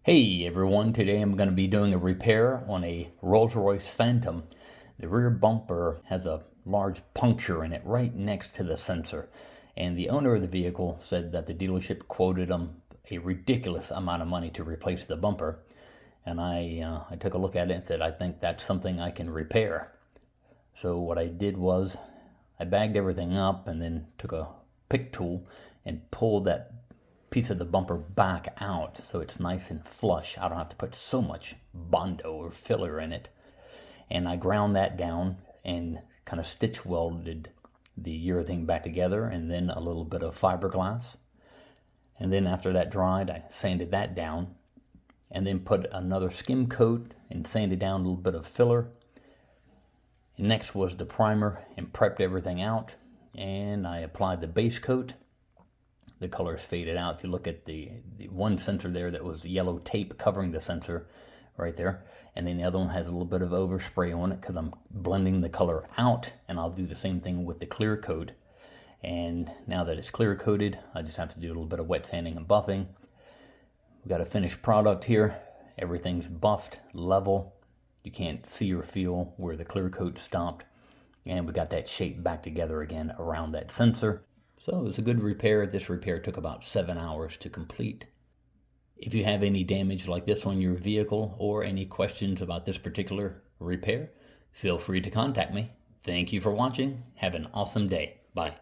Hey everyone, today I'm going to be doing a repair on a Rolls-Royce Phantom. The rear bumper has a large puncture in it right next to the sensor, and the owner of the vehicle said that the dealership quoted him a ridiculous amount of money to replace the bumper. And I took a look at it and said, I think that's something I can repair. So what I did was I bagged everything up and then took a pick tool and pulled that piece of the bumper back out so it's nice and flush. I don't have to put so much Bondo or filler in it. And I ground that down and kind of stitch welded the urethane back together, and then a little bit of fiberglass. And then after that dried, I sanded that down and then put another skim coat and sanded down a little bit of filler. And next was the primer and prepped everything out, and I applied the base coat. The colors faded out. If you look at the one sensor there, that was yellow tape covering the sensor right there, and then the other one has a little bit of overspray on it because I'm blending the color out, and I'll do the same thing with the clear coat. And now that it's clear coated, I just have to do a little bit of wet sanding and buffing. We've got a finished product here. Everything's buffed, level. You can't see or feel where the clear coat stopped, and we got that shape back together again around that sensor. So it was a good repair. This repair took about 7 hours to complete. If you have any damage like this on your vehicle or any questions about this particular repair, feel free to contact me. Thank you for watching. Have an awesome day. Bye.